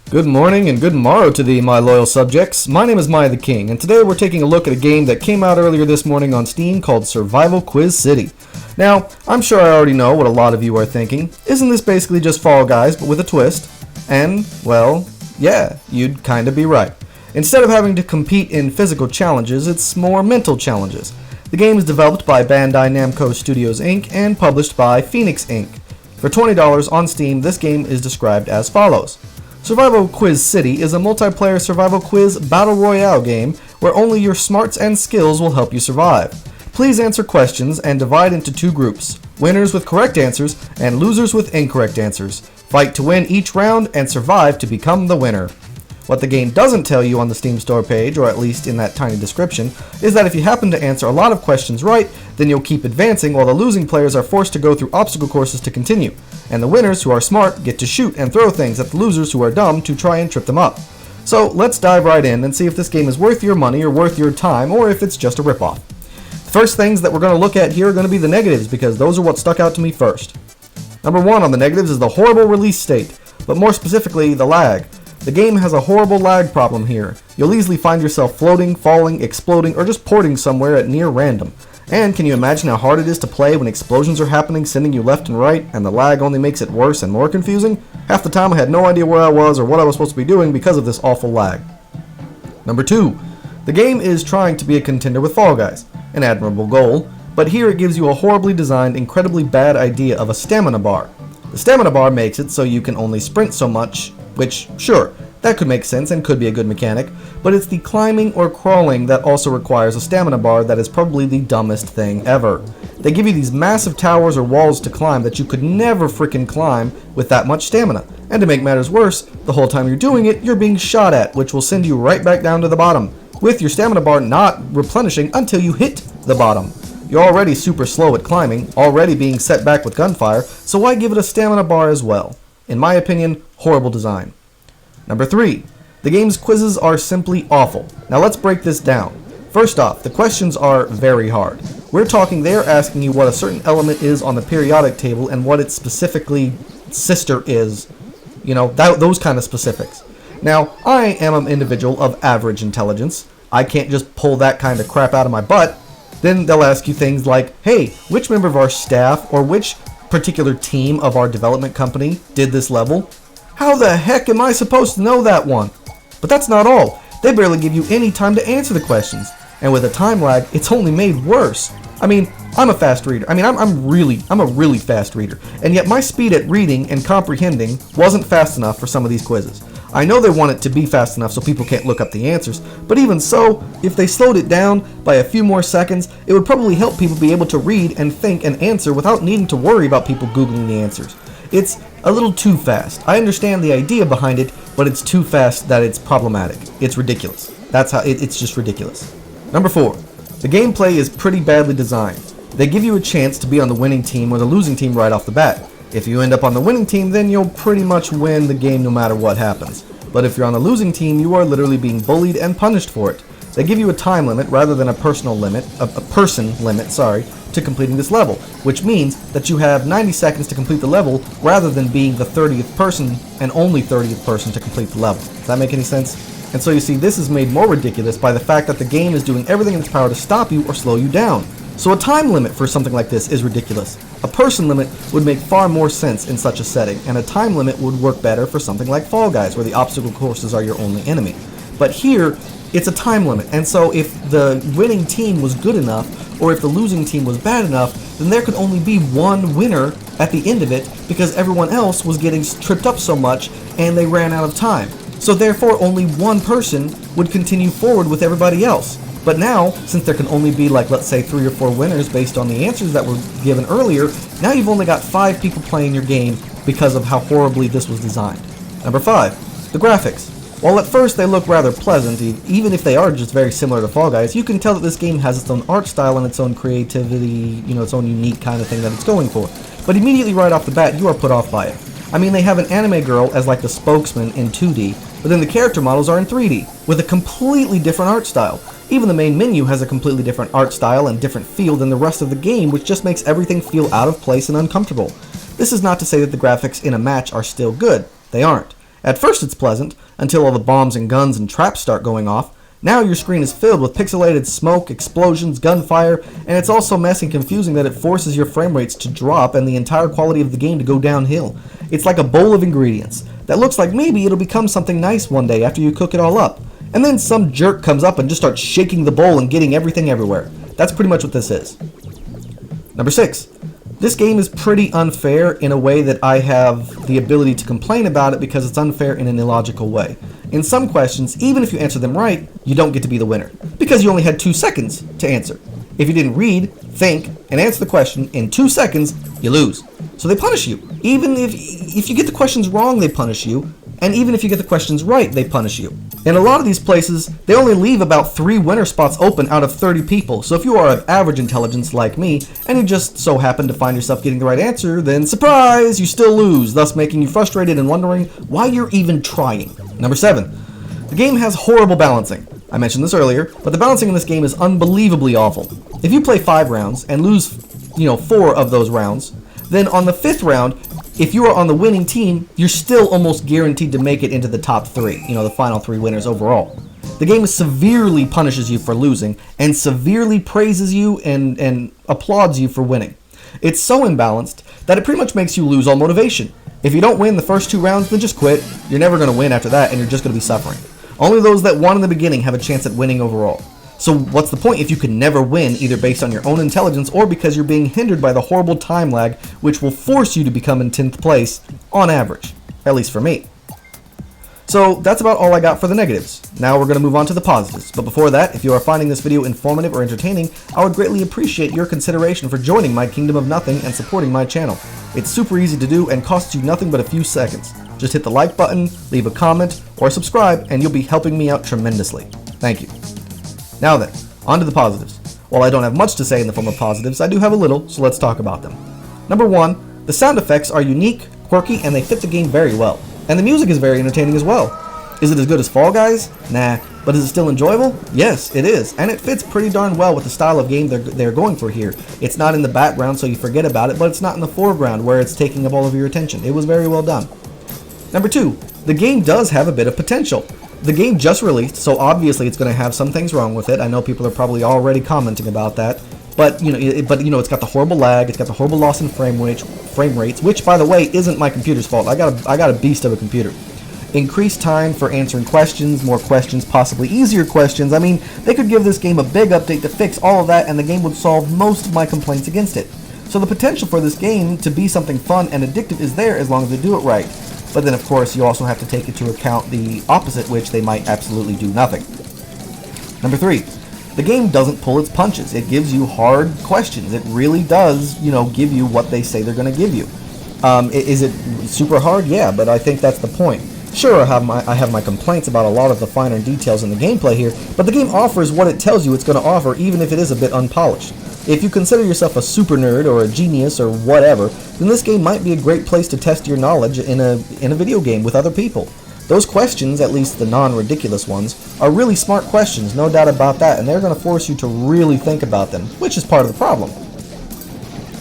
Good morning and good morrow to thee, my loyal subjects. My name is MiAh the King, and today we're taking a look at a game that came out earlier this morning on Steam called Survival Quiz City. Now, I'm sure I already know what a lot of you are thinking. Isn't this basically just Fall Guys, but with a twist? And, well, yeah, you'd kinda be right. Instead of having to compete in physical challenges, it's more mental challenges. The game is developed by Bandai Namco Studios Inc. and published by Phoenix Inc. For $20 on Steam, this game is described as follows. Survival Quiz City is a multiplayer survival quiz battle royale game where only your smarts and skills will help you survive. Please answer questions and divide into two groups, winners with correct answers and losers with incorrect answers. Fight to win each round and survive to become the winner. What the game doesn't tell you on the Steam store page, or at least in that tiny description, is that if you happen to answer a lot of questions right, then you'll keep advancing while the losing players are forced to go through obstacle courses to continue, and the winners who are smart get to shoot and throw things at the losers who are dumb to try and trip them up. So let's dive right in and see if this game is worth your money or worth your time, or if it's just a ripoff. The first things that we're going to look at here are going to be the negatives, because those are what stuck out to me first. Number one on the negatives is the horrible release state, but more specifically, the lag. The game has a horrible lag problem here. You'll easily find yourself floating, falling, exploding, or just porting somewhere at near random. And can you imagine how hard it is to play when explosions are happening, sending you left and right, and the lag only makes it worse and more confusing? Half the time I had no idea where I was or what I was supposed to be doing because of this awful lag. Number two, the game is trying to be a contender with Fall Guys, an admirable goal, but here it gives you a horribly designed, incredibly bad idea of a stamina bar. The stamina bar makes it so you can only sprint so much, which, sure, that could make sense and could be a good mechanic, but it's the climbing or crawling that also requires a stamina bar that is probably the dumbest thing ever. They give you these massive towers or walls to climb that you could never frickin' climb with that much stamina. And to make matters worse, the whole time you're doing it, you're being shot at, which will send you right back down to the bottom, with your stamina bar not replenishing until you hit the bottom. You're already super slow at climbing, already being set back with gunfire, so why give it a stamina bar as well? In my opinion, horrible design. Number 3. The game's quizzes are simply awful. Now let's break this down. First off, the questions are very hard. We're talking they're asking you what a certain element is on the periodic table and what its specifically sister is. You know, those kind of specifics. Now, I am an individual of average intelligence. I can't just pull that kind of crap out of my butt. Then they'll ask you things like, hey, which member of our staff or which particular team of our development company did this level? How the heck am I supposed to know that one? But that's not all. They barely give you any time to answer the questions. And with a time lag, it's only made worse. I mean, I'm a fast reader. I'm a really fast reader. And yet my speed at reading and comprehending wasn't fast enough for some of these quizzes. I know they want it to be fast enough so people can't look up the answers, but even so, if they slowed it down by a few more seconds, it would probably help people be able to read and think and answer without needing to worry about people Googling the answers. It's a little too fast. I understand the idea behind it, but it's too fast that it's problematic. It's ridiculous. That's how it's just ridiculous. Number 4. The gameplay is pretty badly designed. They give you a chance to be on the winning team or the losing team right off the bat. If you end up on the winning team, then you'll pretty much win the game no matter what happens. But if you're on the losing team, you are literally being bullied and punished for it. They give you a time limit rather than a person limit, to completing this level, which means that you have 90 seconds to complete the level rather than being the 30th person and only 30th person to complete the level. Does that make any sense? And so you see, this is made more ridiculous by the fact that the game is doing everything in its power to stop you or slow you down. So a time limit for something like this is ridiculous. A person limit would make far more sense in such a setting, and a time limit would work better for something like Fall Guys, where the obstacle courses are your only enemy. But here, it's a time limit, and so if the winning team was good enough, or if the losing team was bad enough, then there could only be one winner at the end of it, because everyone else was getting tripped up so much, and they ran out of time. So therefore, only one person would continue forward with everybody else. But now, since there can only be like, let's say, 3 or 4 winners based on the answers that were given earlier, now you've only got 5 people playing your game because of how horribly this was designed. Number 5, the graphics. While at first they look rather pleasant, even if they are just very similar to Fall Guys, you can tell that this game has its own art style and its own creativity, its own unique kind of thing that it's going for. But immediately right off the bat, you are put off by it. I mean, they have an anime girl as like the spokesman in 2D, but then the character models are in 3D, with a completely different art style. Even the main menu has a completely different art style and different feel than the rest of the game, which just makes everything feel out of place and uncomfortable. This is not to say that the graphics in a match are still good. They aren't. At first it's pleasant, until all the bombs and guns and traps start going off. Now your screen is filled with pixelated smoke, explosions, gunfire, and it's all so messy and confusing that it forces your frame rates to drop and the entire quality of the game to go downhill. It's like a bowl of ingredients that looks like maybe it'll become something nice one day after you cook it all up. And then some jerk comes up and just starts shaking the bowl and getting everything everywhere. That's pretty much what this is. Number 6. This game is pretty unfair in a way that I have the ability to complain about it because it's unfair in an illogical way. In some questions, even if you answer them right, you don't get to be the winner, because you only had 2 seconds to answer. If you didn't read, think, and answer the question in 2 seconds, you lose. So they punish you. Even if you get the questions wrong, they punish you. And even if you get the questions right, they punish you. In a lot of these places, they only leave about 3 winner spots open out of 30 people. So if you are of average intelligence like me, and you just so happen to find yourself getting the right answer, then surprise, you still lose, thus making you frustrated and wondering why you're even trying. Number 7. The game has horrible balancing. I mentioned this earlier, but the balancing in this game is unbelievably awful. If you play 5 rounds and lose, 4 of those rounds, then on the 5th round, if you are on the winning team, you're still almost guaranteed to make it into the top 3, the final 3 winners overall. The game severely punishes you for losing and severely praises you and applauds you for winning. It's so imbalanced that it pretty much makes you lose all motivation. If you don't win the first 2 rounds, then just quit. You're never going to win after that, and you're just going to be suffering. Only those that won in the beginning have a chance at winning overall. So what's the point if you can never win, either based on your own intelligence or because you're being hindered by the horrible time lag, which will force you to become in 10th place, on average. At least for me. So that's about all I got for the negatives. Now we're going to move on to the positives. But before that, if you are finding this video informative or entertaining, I would greatly appreciate your consideration for joining my Kingdom of Nothing and supporting my channel. It's super easy to do and costs you nothing but a few seconds. Just hit the like button, leave a comment, or subscribe, and you'll be helping me out tremendously. Thank you. Now then, on to the positives. While I don't have much to say in the form of positives, I do have a little, so let's talk about them. Number 1, the sound effects are unique, quirky, and they fit the game very well. And the music is very entertaining as well. Is it as good as Fall Guys? Nah. But is it still enjoyable? Yes, it is. And it fits pretty darn well with the style of game they're going for here. It's not in the background so you forget about it, but it's not in the foreground where it's taking up all of your attention. It was very well done. Number 2, the game does have a bit of potential. The game just released, so obviously it's going to have some things wrong with it. I know people are probably already commenting about that. But it's got the horrible lag, it's got the horrible loss in frame rates, which by the way isn't my computer's fault. I got a beast of a computer. Increased time for answering questions, more questions, possibly easier questions. I mean, they could give this game a big update to fix all of that and the game would solve most of my complaints against it. So the potential for this game to be something fun and addictive is there as long as they do it right. But then of course you also have to take into account the opposite, which they might absolutely do nothing. Number 3, the game doesn't pull its punches. It gives you hard questions. It really does, give you what they say they're going to give you. Is it super hard? Yeah, but I think that's the point. Sure, I have my complaints about a lot of the finer details in the gameplay here, but the game offers what it tells you it's going to offer, even if it is a bit unpolished. If you consider yourself a super nerd or a genius or whatever, then this game might be a great place to test your knowledge in a video game with other people. Those questions, at least the non-ridiculous ones, are really smart questions, no doubt about that, and they're going to force you to really think about them, which is part of the problem.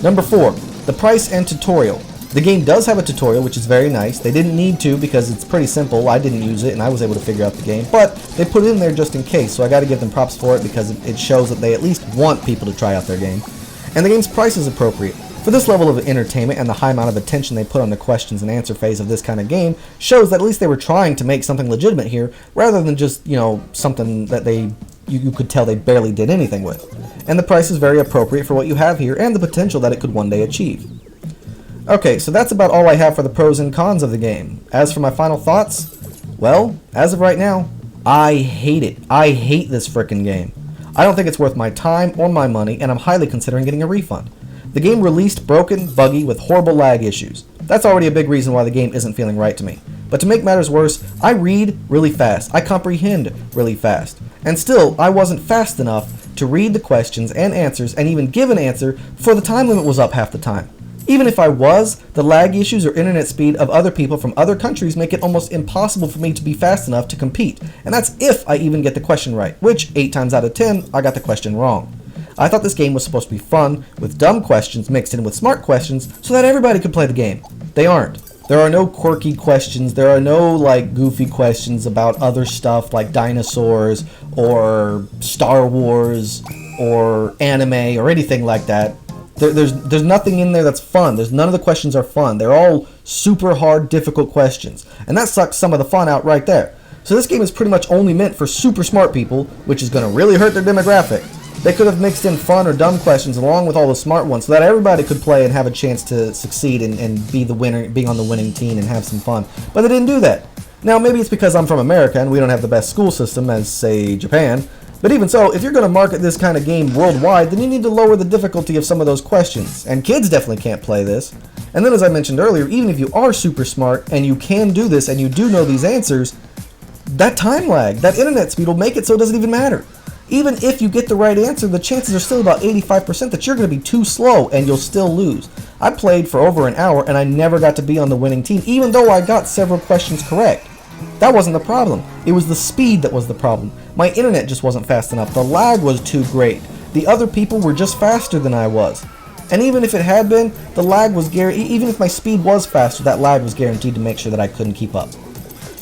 Number 4, the price and tutorial. The game does have a tutorial, which is very nice. They didn't need to because it's pretty simple. I didn't use it and I was able to figure out the game, but they put it in there just in case, so I got to give them props for it because it shows that they at least want people to try out their game. And the game's price is appropriate. For this level of entertainment and the high amount of attention they put on the questions and answer phase of this kind of game shows that at least they were trying to make something legitimate here rather than just, something that you could tell they barely did anything with. And the price is very appropriate for what you have here and the potential that it could one day achieve. Okay, so that's about all I have for the pros and cons of the game. As for my final thoughts, well, as of right now, I hate it. I hate this frickin' game. I don't think it's worth my time or my money, and I'm highly considering getting a refund. The game released broken, buggy, with horrible lag issues. That's already a big reason why the game isn't feeling right to me. But to make matters worse, I read really fast. I comprehend really fast. And still, I wasn't fast enough to read the questions and answers and even give an answer before the time limit was up half the time. Even if I was, the lag issues or internet speed of other people from other countries make it almost impossible for me to be fast enough to compete. And that's if I even get the question right, which 8 times out of 10, I got the question wrong. I thought this game was supposed to be fun, with dumb questions mixed in with smart questions, so that everybody could play the game. They aren't. There are no quirky questions. There are no like goofy questions about other stuff like dinosaurs or Star Wars or anime or anything like that. There's nothing in there that's fun. None of the questions are fun. They're all super hard, difficult questions. And that sucks some of the fun out right there. So this game is pretty much only meant for super smart people, which is going to really hurt their demographic. They could have mixed in fun or dumb questions along with all the smart ones so that everybody could play and have a chance to succeed and be the winner, being on the winning team and have some fun. But they didn't do that. Now, maybe it's because I'm from America and we don't have the best school system as, say, Japan. But even so, if you're going to market this kind of game worldwide, then you need to lower the difficulty of some of those questions. And kids definitely can't play this. And then, as I mentioned earlier, even if you are super smart and you can do this and you do know these answers, that time lag, that internet speed will make it so it doesn't even matter. Even if you get the right answer, the chances are still about 85% that you're going to be too slow and you'll still lose. I played for over an hour and I never got to be on the winning team, even though I got several questions correct. That wasn't the problem. It was the speed that was the problem. My internet just wasn't fast enough. The lag was too great. The other people were just faster than I was. And even if it had been, the lag was even if my speed was faster, that lag was guaranteed to make sure that I couldn't keep up.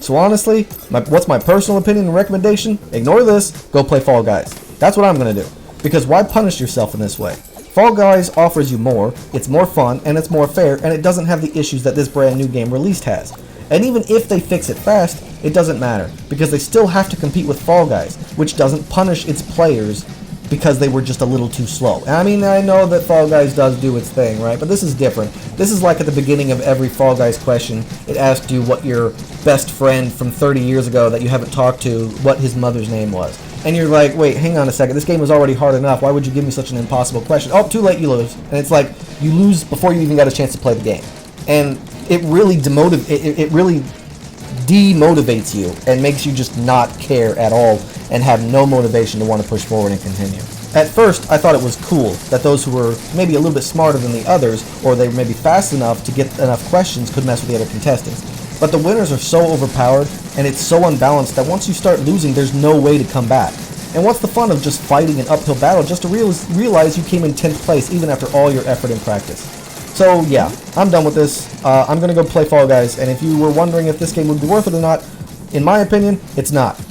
So honestly, what's my personal opinion and recommendation? Ignore this, go play Fall Guys. That's what I'm going to do. Because why punish yourself in this way? Fall Guys offers you more, it's more fun, and it's more fair, and it doesn't have the issues that this brand new game released has. And even if they fix it fast, it doesn't matter, because they still have to compete with Fall Guys, which doesn't punish its players because they were just a little too slow. And I mean, I know that Fall Guys does do its thing, right? But this is different. This is like at the beginning of every Fall Guys question, it asked you what your best friend from 30 years ago that you haven't talked to, what his mother's name was. And you're like, wait, hang on a second, this game was already hard enough, why would you give me such an impossible question? Oh, too late, you lose. And it's like, you lose before you even got a chance to play the game. And it really demotivates you and makes you just not care at all and have no motivation to want to push forward and continue. At first, I thought it was cool that those who were maybe a little bit smarter than the others, or they were maybe fast enough to get enough questions, could mess with the other contestants. But the winners are so overpowered, and it's so unbalanced that once you start losing, there's no way to come back. And what's the fun of just fighting an uphill battle just to realize you came in 10th place even after all your effort and practice? So yeah, I'm done with this. I'm going to go play Fall Guys, and if you were wondering if this game would be worth it or not, in my opinion, it's not.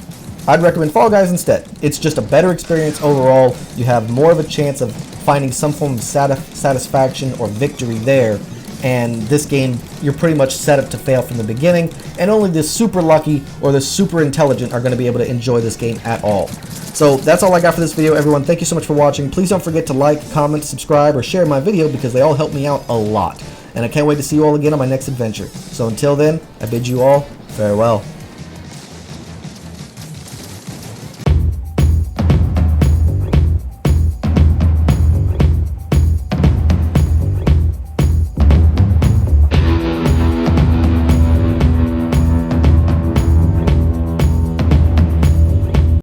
I'd recommend Fall Guys instead. It's just a better experience overall. You have more of a chance of finding some form of satisfaction or victory there, and this game, you're pretty much set up to fail from the beginning, and only the super lucky or the super intelligent are going to be able to enjoy this game at all. So that's all I got for this video, everyone. Thank you so much for watching. Please don't forget to like, comment, subscribe, or share my video because they all help me out a lot. And I can't wait to see you all again on my next adventure. So until then, I bid you all farewell.